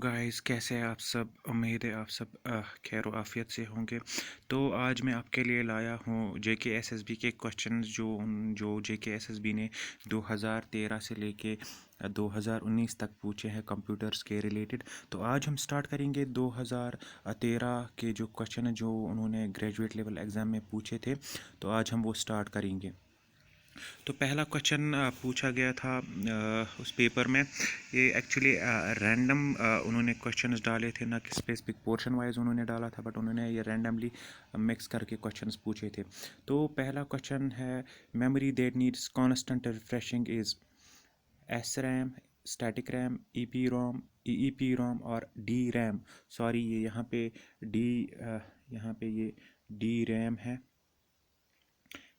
Guys, कैसे हैं आप सब। उम्मीद है आप सब खैर आफियत से होंगे। तो आज मैं आपके लिए लाया हूँ जेके एसएसबी के क्वेश्चन जो जेके एसएसबी ने 2013 से लेके 2019 तक पूछे हैं कंप्यूटर्स के रिलेटेड। तो आज हम स्टार्ट करेंगे 2013 के जो क्वेश्चन हैं जो उन्होंने ग्रेजुएट लेवल एग्ज़ाम में पूछे थे। तो आज हम वो स्टार्ट करेंगे। तो पहला क्वेश्चन पूछा गया था उस पेपर में। ये एक्चुअली रैंडम उन्होंने क्वेश्चंस डाले थे, ना कि स्पेसिफिक पोर्शन वाइज उन्होंने डाला था, बट उन्होंने ये रैंडमली मिक्स करके क्वेश्चंस पूछे थे। तो पहला क्वेश्चन है, memory that needs constant refreshing is S RAM, static RAM, E P ROM और डी रैम। सॉरी, ये डी यहाँ पे ये डी रैम है,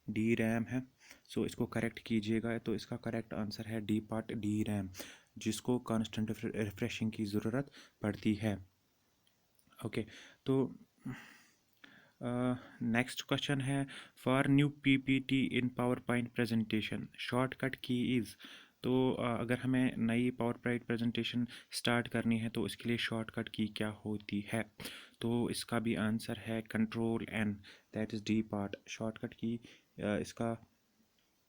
डी रैम है। सो इसको करेक्ट कीजिएगा। तो इसका करेक्ट आंसर है डी पार्ट, डी रैम, जिसको कांस्टेंट रिफ्रेशिंग की ज़रूरत पड़ती है। ओके। तो नेक्स्ट क्वेश्चन है, for new PPT in power point presentation shortcut की इज़। तो अगर हमें नई पावर पॉइंट प्रेजेंटेशन स्टार्ट करनी है तो इसके लिए शॉर्टकट की क्या होती है। तो इसका भी आंसर है control N, that is D part. Shortcut की इसका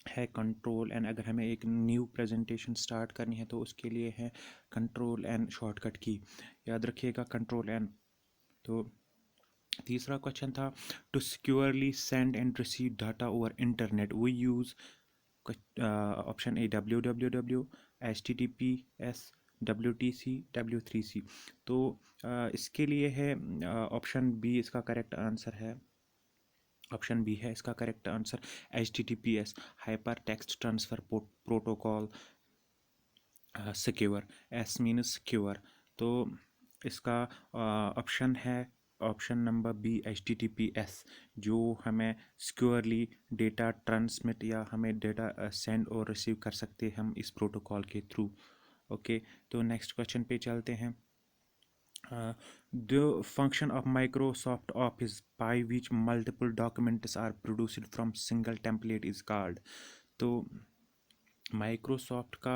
है कंट्रोल एन। अगर हमें एक न्यू प्रेजेंटेशन स्टार्ट करनी है तो उसके लिए है कंट्रोल एन शॉर्टकट की, याद रखिएगा कंट्रोल एन। तो तीसरा क्वेश्चन था, to securely send and receive data over internet we use option A www, HTTPS, WTC, W3C। तो इसके लिए है ऑप्शन बी इसका करेक्ट आंसर है। ऑप्शन बी है इसका correct answer, HTTPS, hyper text transfer protocol secure, S means secure. तो इसका ऑप्शन है ऑप्शन नंबर बी, HTTPS, जो हमें सिक्योरली डेटा ट्रांसमिट या हमें डेटा सेंड और रिसीव कर सकते हैं हम इस प्रोटोकॉल के थ्रू। ओके। तो नेक्स्ट क्वेश्चन पे चलते हैं। The function of Microsoft Office by which multiple documents are produced from single template is called। तो माइक्रोसॉफ्ट का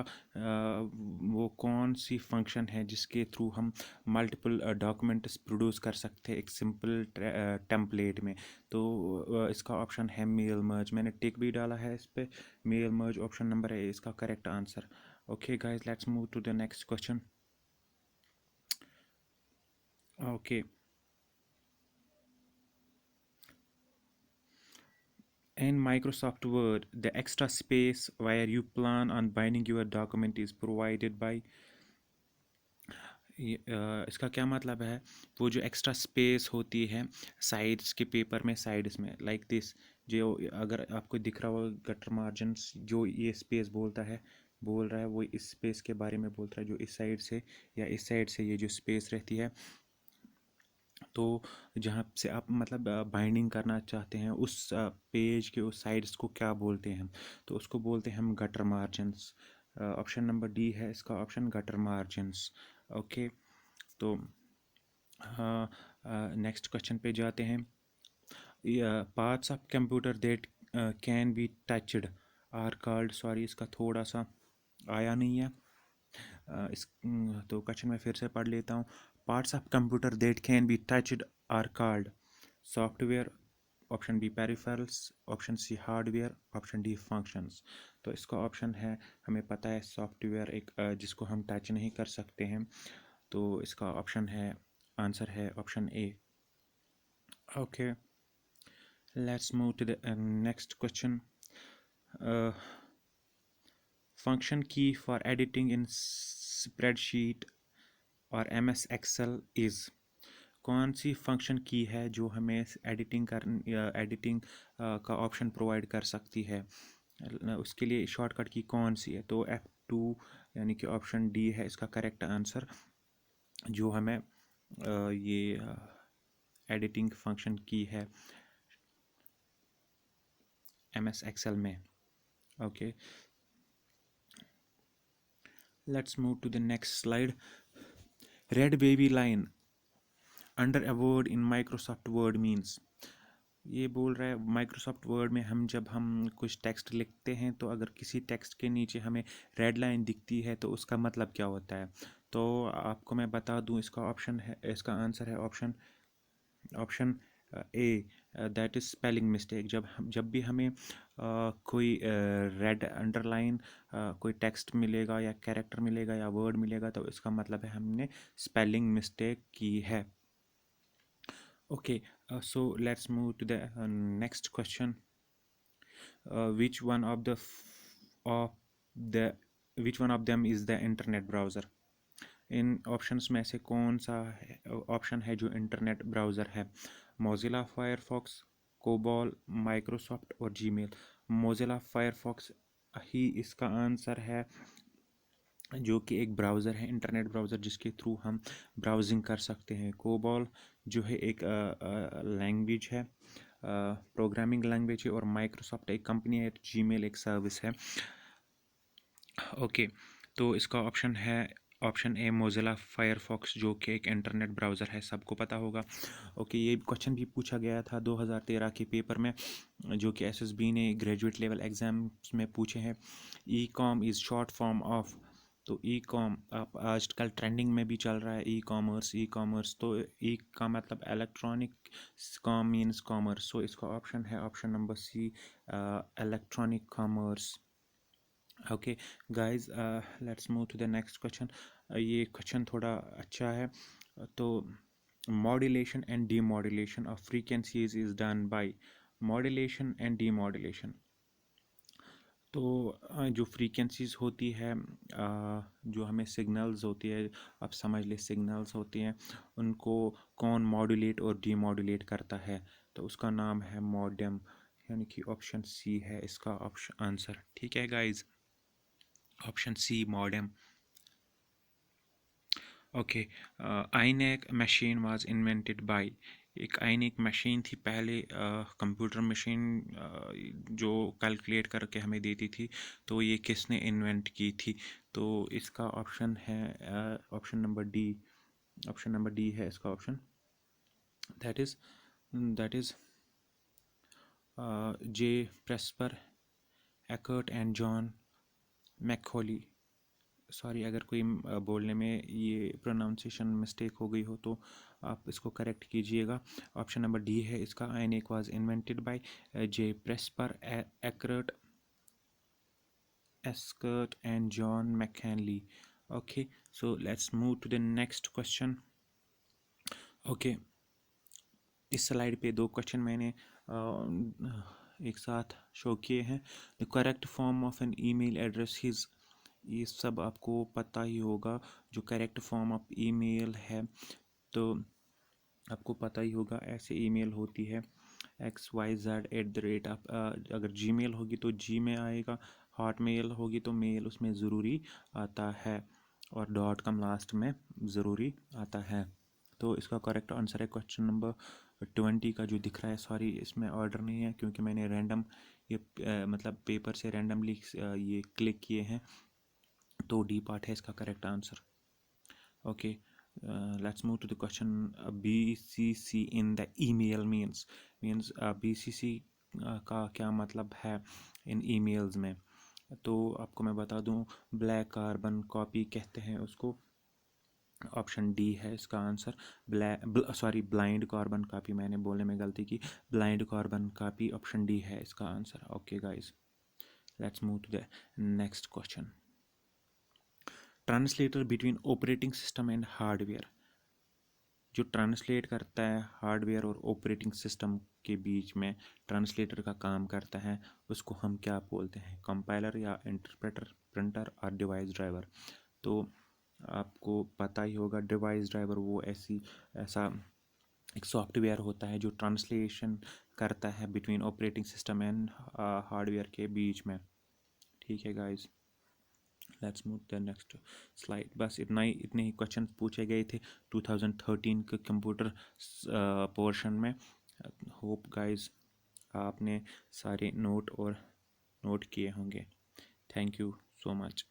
वो कौन सी फंक्शन है जिसके थ्रू हम मल्टीपल डॉक्यूमेंट्स प्रोड्यूस कर सकते हैं एक सिंपल टेम्पलेट में। तो इसका ऑप्शन है मेल मर्ज। मैंने टिक भी डाला है इस पे, मेल मर्ज ऑप्शन नंबर है इसका correct answer. Okay guys, let's move to the next question. Okay. In Microsoft Word, the extra space where you plan on binding your document is provided by। इसका क्या मतलब है, वो जो extra space होती है साइड्स के पेपर में, साइड्स में लाइक दिस, जो अगर आपको दिख रहा हो गटर मार्जिन्स, जो ये स्पेस बोल रहा है वो इस स्पेस के बारे में बोल रहा है, जो इस साइड से या इस साइड से ये जो स्पेस रहती है। तो जहाँ से आप मतलब बाइंडिंग करना चाहते हैं उस पेज के उस साइड्स को क्या बोलते हैं, तो उसको बोलते हैं हम gutter margins. Option number D है इसका ऑप्शन, गटर मार्जिन्स। ओके। तो नेक्स्ट क्वेश्चन पे जाते हैं। Parts of computer that can be touched are called. Sorry, इसका थोड़ा सा आया नहीं है। तो क्वेश्चन मैं फिर से पढ़ लेता हूँ। Parts of computer that can be touched are called software, option B peripherals, option C hardware, option D functions. तो इसका ऑप्शन है, हमें पता है सॉफ्टवेयर एक जिसको हम टच नहीं कर सकते हैं। तो इसका ऑप्शन है, आंसर है option A. Okay, let's move to the next question. Function key for editing in spreadsheet और MS एक्सेल इज़। कौन सी फंक्शन की है जो हमें एडिटिंग का ऑप्शन प्रोवाइड कर सकती है, उसके लिए शॉर्टकट की कौन सी है। तो F2 यानी कि ऑप्शन डी है इसका करेक्ट आंसर, जो हमें ये एडिटिंग फंक्शन की है MS एक्सेल में। Okay, let's move to the next slide. Red wavy line under a word in Microsoft Word means। ये बोल रहा है माइक्रोसॉफ्ट वर्ड में जब हम कुछ टेक्स्ट लिखते हैं तो अगर किसी टेक्स्ट के नीचे हमें रेड लाइन दिखती है तो उसका मतलब क्या होता है। तो आपको मैं बता दूं, इसका ऑप्शन है, इसका आंसर है option option A, that is spelling mistake. जब भी हमें कोई रेड अंडरलाइन कोई टेक्स्ट मिलेगा या कैरेक्टर मिलेगा या वर्ड मिलेगा तो इसका मतलब है हमने स्पेलिंग मिस्टेक की है। Okay, so let's move to the next question. Which one of of the which one of them is the internet browser? In options में से कौन सा ऑप्शन है जो इंटरनेट ब्राउज़र है? मोज़िला फायरफॉक्स, कोबॉल, माइक्रोसॉफ्ट और जीमेल। मोज़िला फायरफॉक्स ही इसका answer है, जो कि एक ब्राउज़र है, इंटरनेट ब्राउज़र, जिसके थ्रू हम ब्राउजिंग कर सकते हैं। कोबॉल जो है एक लैंग्वेज है, प्रोग्रामिंग लैंग्वेज है, और माइक्रोसॉफ्ट एक कंपनी है, जीमेल एक सर्विस है। ओके, तो इसका ऑप्शन है ऑप्शन ए मोज़िला फायरफॉक्स, जो कि एक इंटरनेट ब्राउज़र है, सबको पता होगा। ओके, ये क्वेश्चन भी पूछा गया था 2013 के पेपर में, जो कि एसएसबी ने ग्रेजुएट लेवल एग्ज़ाम्स में पूछे हैं। E com is short form of, तो ई कॉम आप आजकल ट्रेंडिंग में भी चल रहा है, ई कॉमर्स, तो ई का मतलब electronic, com means commerce, so इसका ऑप्शन है option number C, electronic commerce. Okay guys, let's move to the next question. ये क्वेश्चन थोड़ा अच्छा है। तो modulation and demodulation of frequencies is done by, modulation and demodulation, तो जो frequencies होती है, जो हमें सिग्नल्स होती है, आप समझ ले सिग्नल्स होती हैं, उनको कौन मॉड्यूलेट और डीमॉड्यूलेट करता है, तो उसका नाम है मॉडेम, यानी कि ऑप्शन सी है इसका ऑप्शन आंसर। ठीक है guys, option C modem. Okay, ENIAC machine was invented by, एक आईनैक मशीन थी पहले, कंप्यूटर मशीन जो कैलकुलेट करके हमें देती थी, तो ये किसने इन्वेंट की थी? तो इसका ऑप्शन है option number D, option number D है इसका option, that is J Presper Eckert and John Mauchly. Sorry अगर कोई बोलने में ये प्रोनाउंसिएशन मिस्टेक हो गई हो तो आप इसको करेक्ट कीजिएगा। ऑप्शन नंबर डी है इसका, ENIAC was invented by J Presper Eckert Eckert and John Mauchly. Okay, so let's move to the next question. Okay, इस स्लाइड पे दो क्वेश्चन मैंने एक साथ शो किए हैं। The correct form of an email address is, ये सब आपको पता ही होगा, जो करेक्ट फॉर्म ऑफ ईमेल है, तो आपको पता ही होगा, ऐसे ईमेल होती है XYZ@, आप अगर जीमेल होगी तो जी में आएगा, हॉट मेल होगी तो मेल उसमें ज़रूरी आता है, और .com लास्ट में ज़रूरी आता है। तो इसका करेक्ट आंसर है क्वेश्चन नंबर 20 का जो दिख रहा है। सॉरी, इसमें ऑर्डर नहीं है क्योंकि मैंने रैंडम ये मतलब पेपर से रैंडमली ये क्लिक किए हैं, तो डी पार्ट है इसका correct answer. Okay, let's move to the question. BCC in the email means, BCC का क्या मतलब है इन ईमेल्स में? तो आपको मैं बता दूं, ब्लैक कार्बन कॉपी कहते हैं उसको, ऑप्शन डी है इसका आंसर। ब्लाइंड कार्बन कॉपी, मैंने बोलने में गलती की, blind carbon copy, option D है इसका answer. Okay guys, let's move to the next question. Translator between operating system and hardware, जो ट्रांसलेट करता है हार्डवेयर और ऑपरेटिंग सिस्टम के बीच में, ट्रांसलेटर का काम करता है, उसको हम क्या बोलते हैं? कंपाइलर या इंटरप्रेटर, प्रिंटर और डिवाइस ड्राइवर। तो आपको पता ही होगा, डिवाइस ड्राइवर वो ऐसा एक सॉफ्टवेयर होता है जो ट्रांसलेशन करता है between operating system and hardware के बीच में। ठीक है guys, let's move the next slide. बस इतने ही क्वेश्चन पूछे गए थे 2013 के कंप्यूटर पोर्शन में। होप गाइस आपने सारे नोट किए होंगे। Thank you so much.